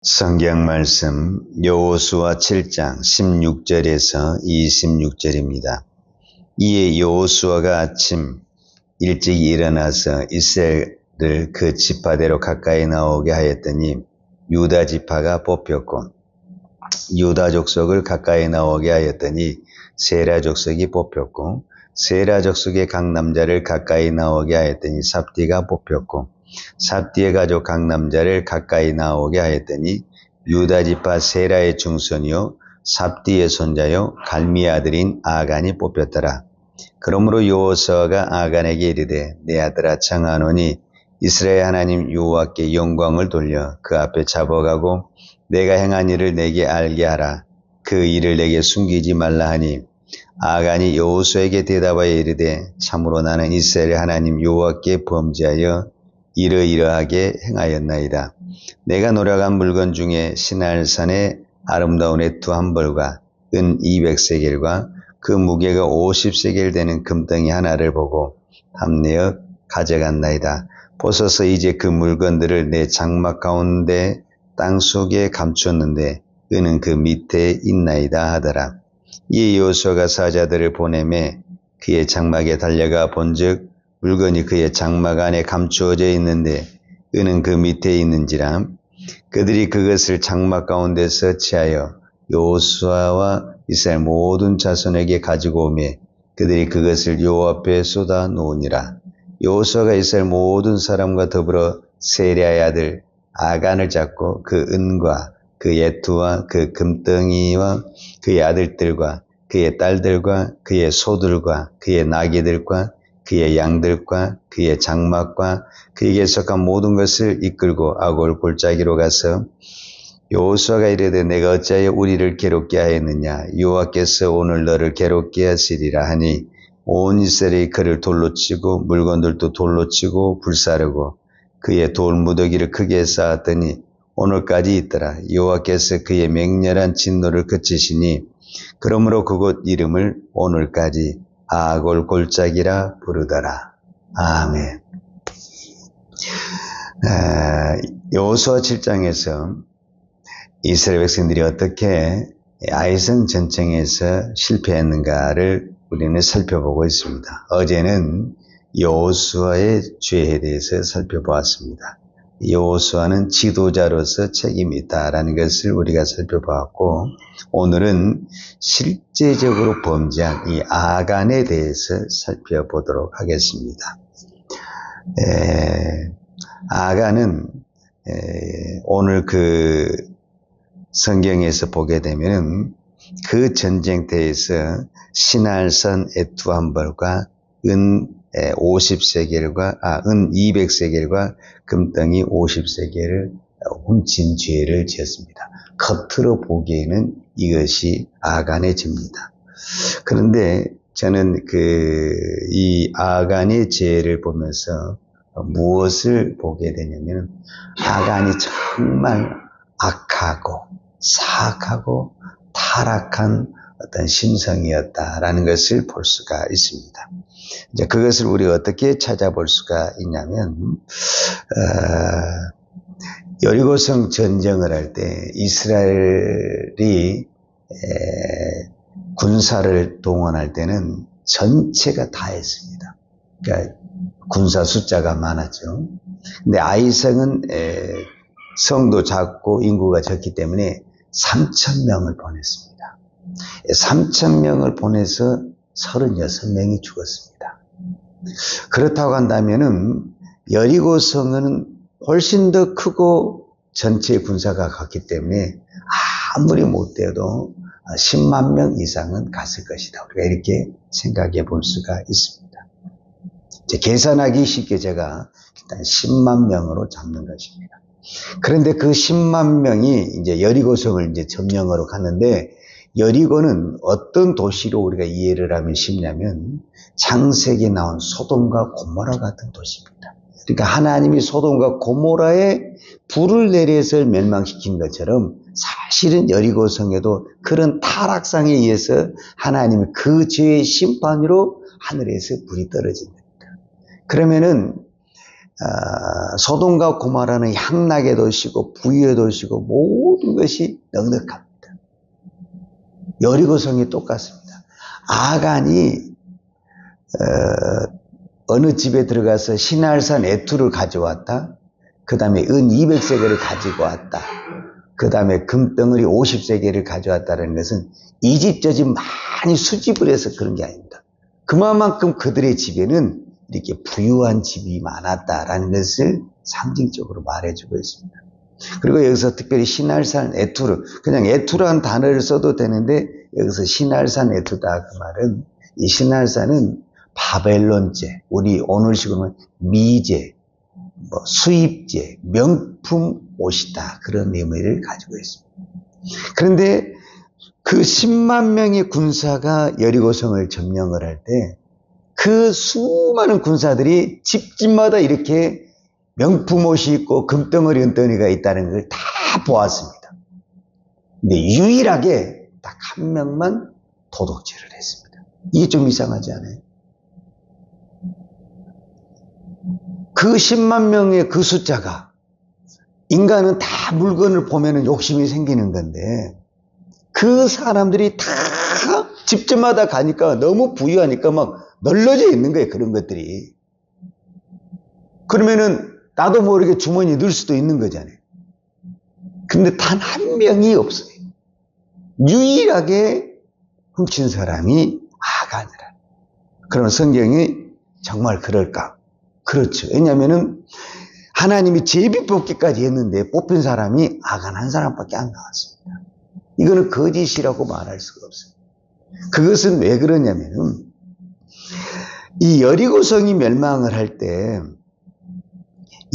성경 말씀 여호수아 7장 16절에서 26절입니다. 이에 여호수아가 아침 일찍 일어나서 이스라엘을 그 지파대로 가까이 나오게 하였더니 유다 지파가 뽑혔고, 유다 족속을 가까이 나오게 하였더니 세라 족속이 뽑혔고, 세라 족속의 각 남자를 가까이 나오게 하였더니 삽디가 뽑혔고, 삽디의 가족 각 남자를 가까이 나오게 하였더니 유다 지파 세라의 중손이요 삽디의 손자요 갈미의 아들인 아간이 뽑혔더라. 그러므로 여호수아가 아간에게 이르되 내 아들아 청하노니 이스라엘 하나님 여호와께 영광을 돌려 그 앞에 잡아가고 내가 행한 일을 내게 알게 하라. 그 일을 내게 숨기지 말라 하니, 아간이 여호수아에게 대답하여 이르되 참으로 나는 이스라엘 하나님 여호와께 범죄하여 이러이러하게 행하였나이다. 내가 노력한 물건 중에 시날산의 아름다운 애투 한 벌과 은 200세겔과 그 무게가 50세겔 되는 금덩이 하나를 보고 탐내어 가져갔나이다. 보소서 이제 그 물건들을 내 장막 가운데 땅속에 감추었는데 은은 그 밑에 있나이다 하더라. 이에 여호수아가 사자들을 보내매 그의 장막에 달려가 본즉 물건이 그의 장막 안에 감추어져 있는데 은은 그 밑에 있는지라. 그들이 그것을 장막 가운데서 취하여 여호수아와 이스라엘 모든 자손에게 가지고 오매 그들이 그것을 여호와 앞에 쏟아 놓으니라. 여호수아가 이스라엘 모든 사람과 더불어 세랴의 아들 아간을 잡고 그 은과 그 예투와 그 금덩이와 그의 아들들과 그의 딸들과 그의 소들과 그의 나귀들과 그의 양들과 그의 장막과 그에게 속한 모든 것을 이끌고 아골 골짜기로 가서 여호수아가 이르되 내가 어찌하여 우리를 괴롭게 하였느냐. 여호와께서 오늘 너를 괴롭게 하시리라 하니 온 이스라엘이 그를 돌로 치고 물건들도 돌로 치고 불사르고 그의 돌무더기를 크게 쌓았더니 오늘까지 있더라. 여호와께서 그의 맹렬한 진노를 그치시니 그러므로 그곳 이름을 오늘까지 아골 골짜기라 부르더라. 아멘. 여호수아 7장에서 이스라엘 백성들이 어떻게 아이성 전쟁에서 실패했는가를 우리는 살펴보고 있습니다. 어제는 여호수아의 죄에 대해서 살펴보았습니다. 여호수아는 지도자로서 책임이 있다라는 것을 우리가 살펴보았고, 오늘은 실제적으로 범죄한 이 아간에 대해서 살펴보도록 하겠습니다. 아간은 오늘 그 성경에서 보게 되면은 그 전쟁터에서 시날산 애투 한 벌과 은 50세겔과 은 200세겔과 금덩이 50세겔을 훔친 죄를 지었습니다. 겉으로 보기에는 이것이 아간의 죄입니다. 그런데 저는 이 아간의 죄를 보면서 무엇을 보게 되냐면 아간이 정말 악하고 사악하고 타락한 어떤 심성이었다라는 것을 볼 수가 있습니다. 이제 그것을 우리가 어떻게 찾아볼 수가 있냐면, 여리고성 전쟁을 할 때 이스라엘이 군사를 동원할 때는 전체가 다 했습니다. 그러니까 군사 숫자가 많았죠. 근데 아이성은 성도 작고 인구가 적기 때문에 3,000명을 보냈습니다. 3,000명을 보내서 36명이 죽었습니다. 그렇다고 한다면은 여리고성은 훨씬 더 크고 전체 군사가 갔기 때문에 아무리 못돼도 10만 명 이상은 갔을 것이다. 우리가 이렇게 생각해 볼 수가 있습니다. 이제 계산하기 쉽게 제가 일단 10만 명으로 잡는 것입니다. 그런데 그 10만 명이 이제 여리고성을 이제 점령하러 갔는데, 여리고는 어떤 도시로 우리가 이해를 하면 쉽냐면 창세기에 나온 소돔과 고모라 같은 도시입니다. 그러니까 하나님이 소돔과 고모라에 불을 내려서 멸망시킨 것처럼 사실은 여리고성에도 그런 타락상에 의해서 하나님이 그 죄의 심판으로 하늘에서 불이 떨어진 겁니다. 그러면은 소돔과 고모라는 향락의 도시고 부유의 도시고 모든 것이 넉넉합니다. 여리고성이 똑같습니다. 아간이 어느 집에 들어가서 신할산 애투를 가져왔다. 그 다음에 은 200세겔을 가지고 왔다. 그 다음에 금덩어리 50세겔을 가져왔다는 것은 이 집 저 집 많이 수집을 해서 그런 게 아닙니다. 그만큼 그들의 집에는 이렇게 부유한 집이 많았다라는 것을 상징적으로 말해주고 있습니다. 그리고 여기서 특별히 신할산 애투르, 그냥 애투라는 단어를 써도 되는데 여기서 신할산 애투다 그 말은 이 신할산은 바벨론제, 우리 오늘식으로는 미제, 수입제, 명품 옷이다 그런 의미를 가지고 있습니다. 그런데 그 10만 명의 군사가 여리고성을 점령을 할 때 그 수많은 군사들이 집집마다 이렇게 명품 옷이 있고 금덩어리 은덩이가 있다는 걸 다 보았습니다. 근데 유일하게 딱 한 명만 도둑질을 했습니다. 이게 좀 이상하지 않아요? 그 10만 명의 그 숫자가 인간은 다 물건을 보면 욕심이 생기는 건데 그 사람들이 다 집집마다 가니까 너무 부유하니까 막 널려져 있는 거예요. 그런 것들이. 그러면은 나도 모르게 주머니에 넣을 수도 있는 거잖아요. 근데 단 한 명이 없어요. 유일하게 훔친 사람이 아간이라. 그럼 성경이 정말 그럴까? 그렇죠. 왜냐하면은 하나님이 제비 뽑기까지 했는데 뽑힌 사람이 아간 한 사람밖에 안 나왔습니다. 이거는 거짓이라고 말할 수가 없어요. 그것은 왜 그러냐면은 이 여리고성이 멸망을 할 때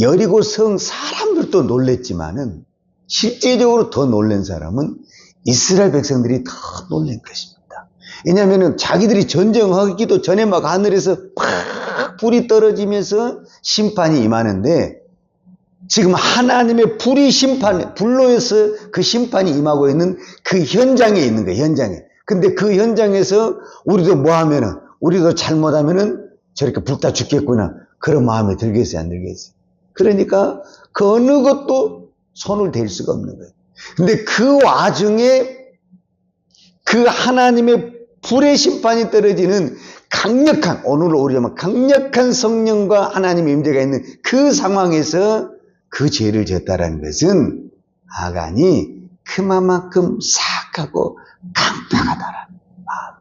여리고성 사람들도 놀랬지만은 실제적으로 더 놀란 사람은 이스라엘 백성들이 더 놀란 것입니다. 왜냐하면 자기들이 전쟁하기도 전에 막 하늘에서 팍 불이 떨어지면서 심판이 임하는데 지금 하나님의 불로에서 그 심판이 임하고 있는 그 현장에 있는 거예요, 현장에. 근데 그 현장에서 우리도 뭐 하면은, 우리도 잘못하면은 저렇게 불타 죽겠구나. 그런 마음이 들겠어요, 안 들겠어요? 그러니까 그 어느 것도 손을 댈 수가 없는 거예요. 근데 그 와중에 그 하나님의 불의 심판이 떨어지는 강력한, 오늘 우리가 말 강력한 성령과 하나님의 임재가 있는 그 상황에서 그 죄를 졌다라는 것은 아간이 그만큼 사악하고 강팍하다라는 마음.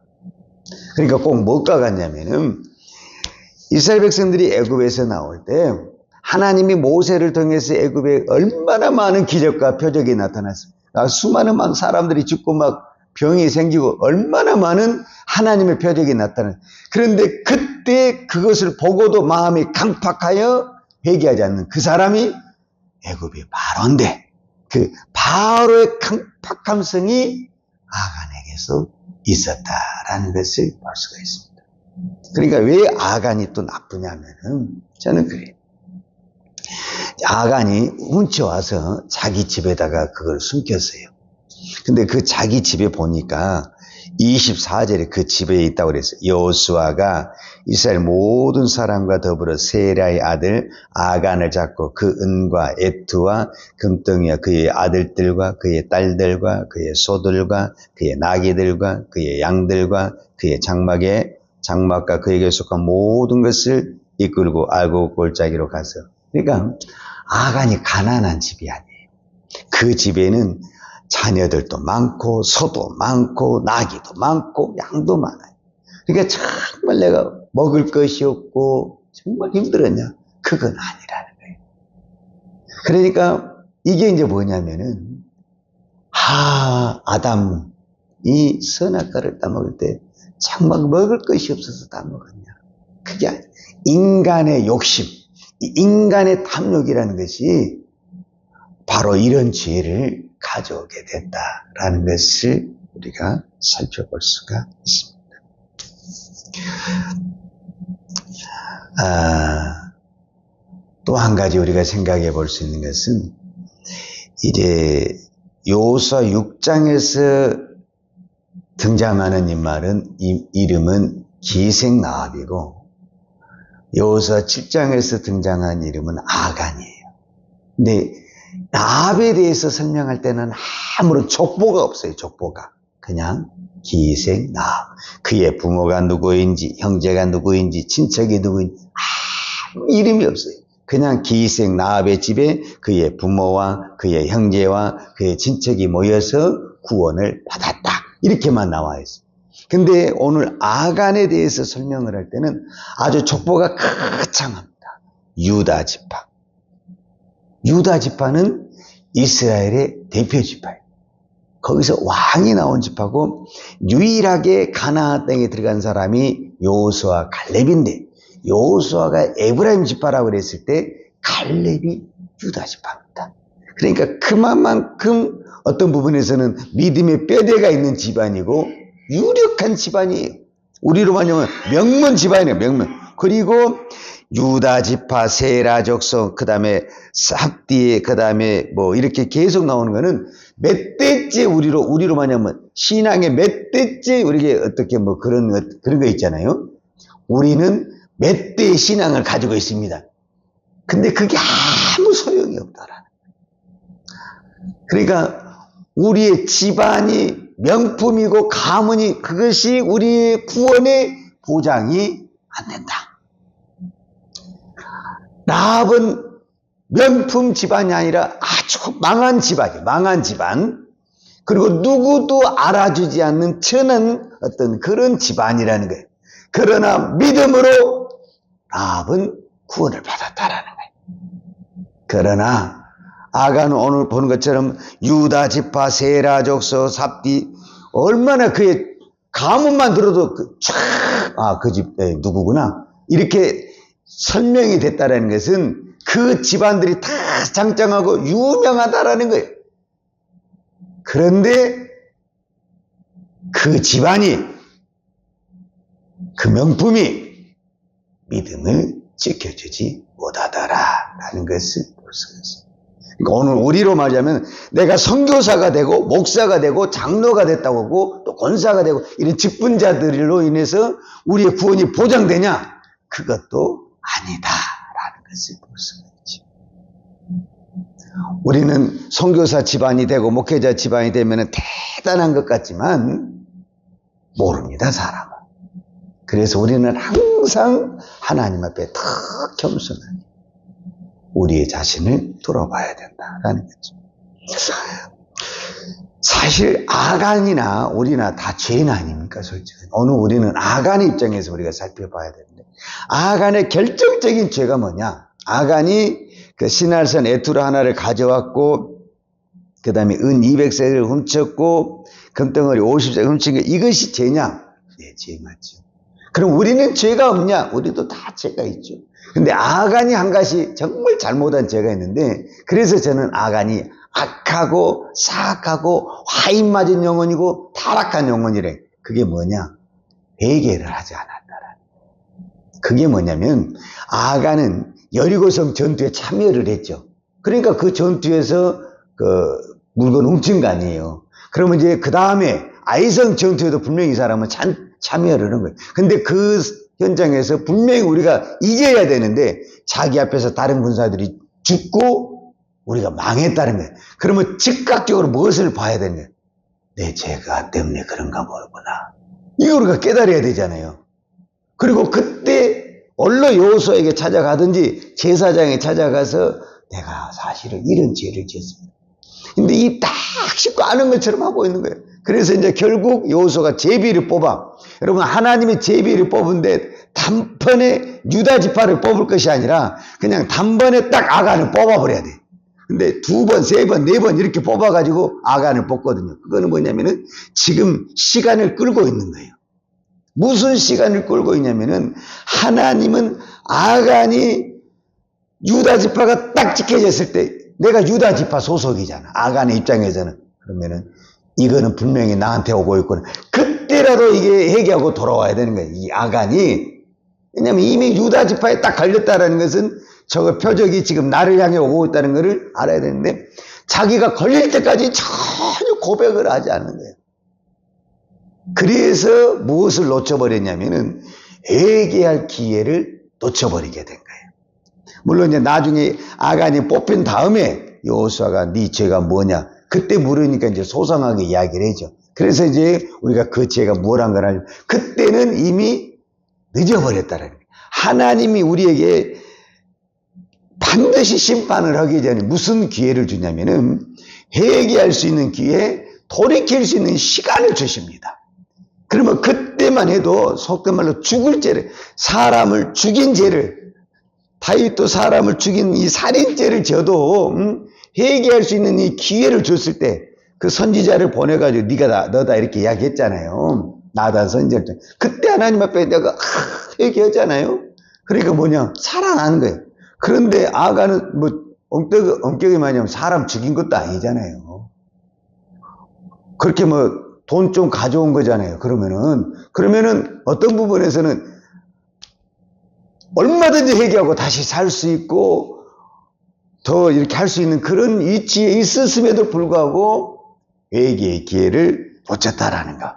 그러니까 꼭 뭐가 같냐면은 이스라엘 백성들이 애굽에서 나올 때 하나님이 모세를 통해서 애굽에 얼마나 많은 기적과 표적이 나타났습니다. 수많은 막 사람들이 죽고 막 병이 생기고 얼마나 많은 하나님의 표적이 나타났어요. 그런데 그때 그것을 보고도 마음이 강팍하여 회개하지 않는 그 사람이 애굽의 바로인데 그 바로의 강팍함성이 아간에게서 있었다라는 것을 볼 수가 있습니다. 그러니까 왜 아간이 또 나쁘냐면은 저는 그래요. 아간이 훔쳐와서 자기 집에다가 그걸 숨겼어요. 근데 그 자기 집에 보니까 24절에 그 집에 있다고 그랬어요. 여호수아가 이스라엘 모든 사람과 더불어 세라의 아들 아간을 잡고 그 은과 애투와 금덩이와 그의 아들들과 그의 딸들과 그의 소들과 그의 나귀들과 그의 양들과 그의 장막과 그에게 속한 모든 것을 이끌고 알고 골짜기로 가서, 그러니까 아간이 가난한 집이 아니에요. 그 집에는 자녀들도 많고 소도 많고 나귀도 많고 양도 많아요. 그러니까 정말 내가 먹을 것이 없고 정말 힘들었냐? 그건 아니라는 거예요. 그러니까 이게 이제 뭐냐면은 아담이 선악과를 따먹을 때 정말 먹을 것이 없어서 따먹었냐? 그게 아니에요. 인간의 욕심, 인간의 탐욕이라는 것이 바로 이런 죄를 가져오게 됐다라는 것을 우리가 살펴볼 수가 있습니다. 또 한 가지 우리가 생각해 볼 수 있는 것은 이제 여호수아 6장에서 등장하는 이름은 기생나합이고 여호수아 7장에서 등장한 이름은 아간이에요. 근데 라합에 대해서 설명할 때는 아무런 족보가 없어요. 족보가. 그냥 기생 라합. 그의 부모가 누구인지, 형제가 누구인지, 친척이 누구인지 아무 이름이 없어요. 그냥 기생 라합의 집에 그의 부모와 그의 형제와 그의 친척이 모여서 구원을 받았다. 이렇게만 나와 있어요. 근데 오늘 아간에 대해서 설명을 할 때는 아주 족보가 크창합니다. 유다 지파. 유다 지파는 이스라엘의 대표 지파예요. 거기서 왕이 나온 지파고 유일하게 가나안 땅에 들어간 사람이 여호수아 갈렙인데 여호수아가 에브라임 지파라고 그랬을 때 갈렙이 유다 지파입니다. 그러니까 그만큼 어떤 부분에서는 믿음의 뼈대가 있는 집안이고 유력한 집안이에요. 우리로 말하면 명문 집안이에요. 명문. 그리고 유다 지파, 세라 족속, 그 다음에 삽디, 그 다음에 뭐 이렇게 계속 나오는 거는 몇 대째 우리로 말하면 신앙의 몇 대째 우리게 어떻게 뭐 그런 거 있잖아요. 우리는 몇 대의 신앙을 가지고 있습니다. 근데 그게 아무 소용이 없다라는 거예요. 그러니까 우리의 집안이 명품이고 가문이 그것이 우리의 구원의 보장이 안 된다. 라합은 명품 집안이 아니라 아주 망한 집안이에요. 망한 집안. 그리고 누구도 알아주지 않는 천한 어떤 그런 집안이라는 거예요. 그러나 믿음으로 라합은 구원을 받았다라는 거예요. 그러나 아간은 오늘 보는 것처럼 유다 지파, 세라 족속, 삽디 얼마나 그의 가문만 들어도 그 집 누구구나 이렇게 설명이 됐다는 것은 그 집안들이 다 장장하고 유명하다라는 거예요. 그런데 그 집안이 그 명품이 믿음을 지켜주지 못하더라라는 것을 볼 수가 있어요. 그러니까 오늘 우리로 말하자면 내가 선교사가 되고 목사가 되고 장로가 됐다고 하고 또 권사가 되고 이런 직분자들로 인해서 우리의 구원이 보장되냐? 그것도 아니다라는 것을 볼 수가 있죠. 우리는 선교사 집안이 되고 목회자 집안이 되면 대단한 것 같지만 모릅니다, 사람은. 그래서 우리는 항상 하나님 앞에 더 겸손하게 우리의 자신을 돌아봐야 된다라는 거죠. 사실 아간이나 우리나 다 죄인 아닙니까, 솔직히. 오늘 우리는 아간의 입장에서 우리가 살펴봐야 되는데 아간의 결정적인 죄가 뭐냐? 아간이 그 시날산 에투라 하나를 가져왔고 그 다음에 은 200세를 훔쳤고 금덩어리 50세 훔친 게 이것이 죄냐? 네, 죄 맞죠. 그럼 우리는 죄가 없냐? 우리도 다 죄가 있죠. 근데 아간이 한 가지 정말 잘못한 죄가 있는데 그래서 저는 아간이 악하고 사악하고 화인 맞은 영혼이고 타락한 영혼이래. 그게 뭐냐? 회개를 하지 않았다라는. 그게 뭐냐면 아간은 여리고성 전투에 참여를 했죠. 그러니까 그 전투에서 그 물건 훔친 거 아니에요. 그러면 이제 그 다음에 아이성 전투에도 분명히 이 사람은 참여를 하는 거예요. 근데 그 현장에서 분명히 우리가 이겨야 되는데 자기 앞에서 다른 군사들이 죽고 우리가 망했다는 거예요. 그러면 즉각적으로 무엇을 봐야 되는 거예요? 내 죄가 때문에 그런가 모르구나. 이거 우리가 깨달아야 되잖아요. 그리고 그때 얼른 여호수아에게 찾아가든지 제사장에 찾아가서 내가 사실은 이런 죄를 지었습니다. 근데 이 딱 쉽고 아는 것처럼 하고 있는 거예요. 그래서 이제 결국 여호수아가 제비를 뽑아. 여러분 하나님이 제비를 뽑은데 단번에 유다 지파를 뽑을 것이 아니라 그냥 단번에 딱 아간을 뽑아버려야 돼. 근데 두 번, 세 번, 네 번 이렇게 뽑아가지고 아간을 뽑거든요. 그거는 뭐냐면은 지금 시간을 끌고 있는 거예요. 무슨 시간을 끌고 있냐면은 하나님은 아간이 유다 지파가 딱 지켜졌을 때 내가 유다 지파 소속이잖아. 아간의 입장에서는. 그러면은 이거는 분명히 나한테 오고 있구나. 그때라도 이게 회개하고 돌아와야 되는 거예요. 이 아간이. 왜냐면 이미 유다 지파에 딱 걸렸다라는 것은 저거 표적이 지금 나를 향해 오고 있다는 것을 알아야 되는데 자기가 걸릴 때까지 전혀 고백을 하지 않는 거예요. 그래서 무엇을 놓쳐버렸냐면은 회개할 기회를 놓쳐버리게 된 거예요. 물론 이제 나중에 아간이 뽑힌 다음에 여호수아가 네 죄가 뭐냐? 그때 물으니까 이제 소상하게 이야기를 해줘. 그래서 이제 우리가 그 죄가 뭐란 걸 알면 그때는 이미 늦어버렸다는 거예요. 하나님이 우리에게 반드시 심판을 하기 전에 무슨 기회를 주냐면은 회개할 수 있는 기회, 돌이킬 수 있는 시간을 주십니다. 그러면 그때만 해도 속된 말로 죽을 죄를, 사람을 죽인 죄를, 다윗도 사람을 죽인 이 살인죄를 져도 회개할 수 있는 이 기회를 줬을 때 그 선지자를 보내가지고 네가 너다 이렇게 이야기했잖아요. 나다 선지자. 그때 하나님 앞에 내가 회개하잖아요. 그러니까 뭐냐, 살아나는 거예요. 그런데 아간은 뭐 엄격히 말하면 사람 죽인 것도 아니잖아요. 그렇게 뭐 돈 좀 가져온 거잖아요. 그러면은 어떤 부분에서는 얼마든지 회개하고 다시 살 수 있고 더 이렇게 할 수 있는 그런 위치에 있었음에도 불구하고 회개의 기회를 놓쳤다라는 것.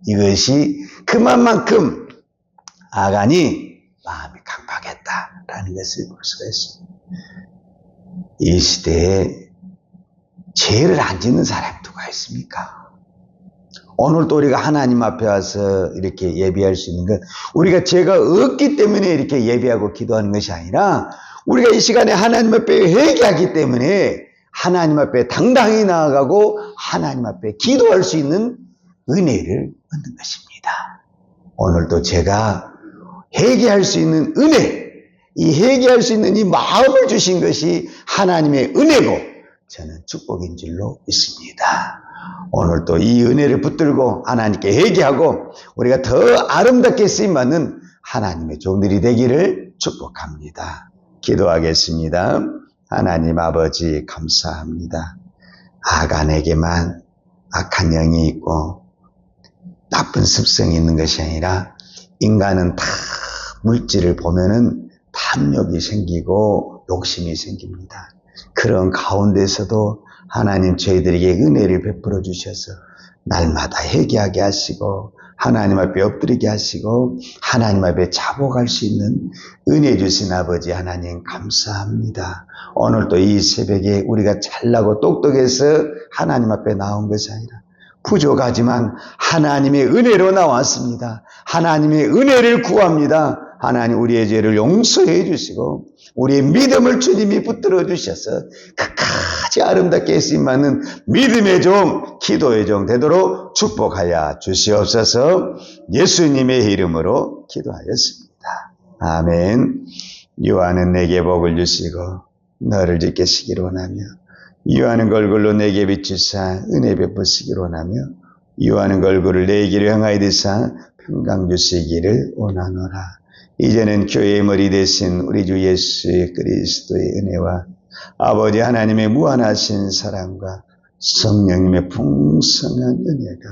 이것이 그만큼 아간이 마음이 강팍했다라는 것을 볼 수가 있습니다. 이 시대에 죄를 안 짓는 사람이 누가 있습니까? 오늘 또 우리가 하나님 앞에 와서 이렇게 예배할 수 있는 건 우리가 죄가 없기 때문에 이렇게 예배하고 기도하는 것이 아니라 우리가 이 시간에 하나님 앞에 회개하기 때문에 하나님 앞에 당당히 나아가고 하나님 앞에 기도할 수 있는 은혜를 얻는 것입니다. 오늘도 제가 회개할 수 있는 은혜, 이 회개할 수 있는 이 마음을 주신 것이 하나님의 은혜고 저는 축복인 줄로 믿습니다. 오늘도 이 은혜를 붙들고 하나님께 회개하고 우리가 더 아름답게 쓰임받는 하나님의 종들이 되기를 축복합니다. 기도하겠습니다. 하나님 아버지 감사합니다. 아간에게만 악한 영이 있고 나쁜 습성이 있는 것이 아니라 인간은 다 물질을 보면은 탐욕이 생기고 욕심이 생깁니다. 그런 가운데서도 하나님 저희들에게 은혜를 베풀어 주셔서 날마다 회개하게 하시고 하나님 앞에 엎드리게 하시고 하나님 앞에 자복할 수 있는 은혜 주신 아버지 하나님 감사합니다. 오늘도 이 새벽에 우리가 잘나고 똑똑해서 하나님 앞에 나온 것이 아니라 부족하지만 하나님의 은혜로 나왔습니다. 하나님의 은혜를 구합니다. 하나님 우리의 죄를 용서해 주시고 우리의 믿음을 주님이 붙들어 주셔서 끝까지 아름답게 쓰임받는 믿음의 종, 기도의 종 되도록 축복하여 주시옵소서. 예수님의 이름으로 기도하였습니다. 아멘. 요한은 내게 복을 주시고 너를 지키시기를 원하며 요한은 얼굴로 내게 비추사 은혜 베푸시기를 원하며 요한은 얼굴을 내 길을 향하여 드사 평강 주시기를 원하노라. 이제는 교회의 머리 되신 우리 주 예수 그리스도의 은혜와 아버지 하나님의 무한하신 사랑과 성령님의 풍성한 은혜가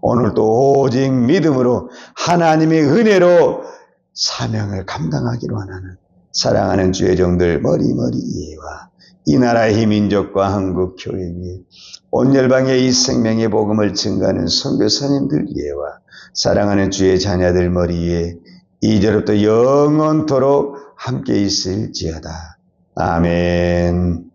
오늘도 오직 믿음으로 하나님의 은혜로 사명을 감당하기로 원하는 사랑하는 주의 종들 머리머리 이해와 이 나라의 민족과 한국 교회 위에 온 열방에 이 생명의 복음을 증거하는 선교사님들 이해와 사랑하는 주의 자녀들 머리 위에 이제부터 영원토록 함께 있을지어다. 아멘.